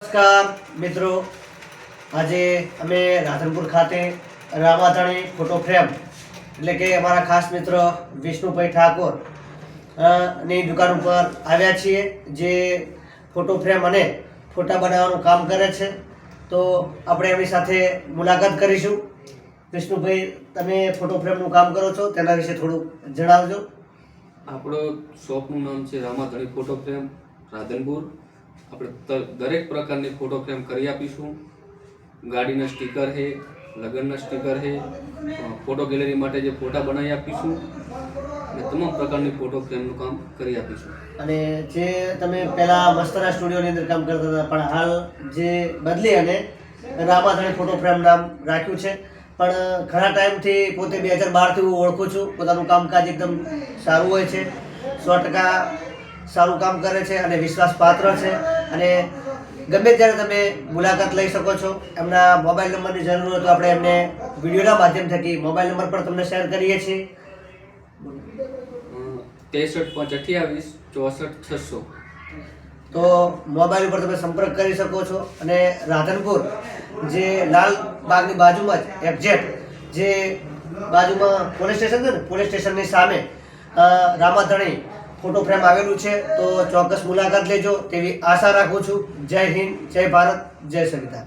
નમસ્કાર મિત્રો, આજે અમે રાધનપુર ખાતે રામાધણી ફોટો ફ્રેમ એટલે કે અમારા ખાસ મિત્ર વિષ્ણુભાઈ ઠાકોર ની દુકાન ઉપર આવ્યા છીએ, જે ફોટો ફ્રેમ અને ફોટા બનાવવાનું કામ કરે છે. તો આપણે એમની સાથે મુલાકાત કરીશું. વિષ્ણુભાઈ, તમે ફોટો ફ્રેમનું કામ કરો છો, તેના વિશે થોડું જણાવજો. આપણો શોપનું નામ છે રામાધણી ફોટો ફ્રેમ રાધનપુર. આપણે દરેક પ્રકારની ફોટો ફ્રેમ કરી આપીશું. ગાડીના સ્ટીકર છે, લગ્નના સ્ટીકર છે, ફોટો ગેલેરી માટે જે ફોટા બનાવી આપીશું અને તમામ પ્રકારની ફોટો ફ્રેમનું કામ કરી આપીશું. અને જે તમે પહેલાં મસ્તરા સ્ટુડિયોની અંદર કામ કરતા હતા, પણ હાલ જે બદલી અને રામાધણી ફોટો ફ્રેમ નામ રાખ્યું છે. પણ ઘણા ટાઈમથી પોતે 2012થી હું ઓળખું છું. પોતાનું કામકાજ એકદમ સારું હોય છે, 100% સારું કામ કરે છે અને વિશ્વાસપાત્ર છે. અને ગમે ત્યારે તમે મુલાકાત લઈ શકો છો. એમના મોબાઈલ નંબરની જરૂર હોય તો આપણે એમને વિડીયોના માધ્યમ થકી મોબાઈલ નંબર પણ તમને શેર કરીએ છીએ. 63 528 64 600. તો મોબાઈલ ઉપર તમે સંપર્ક કરી શકો છો. અને રાધનપુર જે લાલ બાગની બાજુમાં જ એક્ઝેક્ટ જે બાજુમાં પોલીસ સ્ટેશન છે ને, પોલીસ સ્ટેશનની સામે રામાધણી ફોટો ફ્રેમ આવેલું છે. તો ચોક્કસ મુલાકાત લેજો તેવી આશા રાખું છું. જય હિન્દ, જય ભારત, જય સંવિધાન.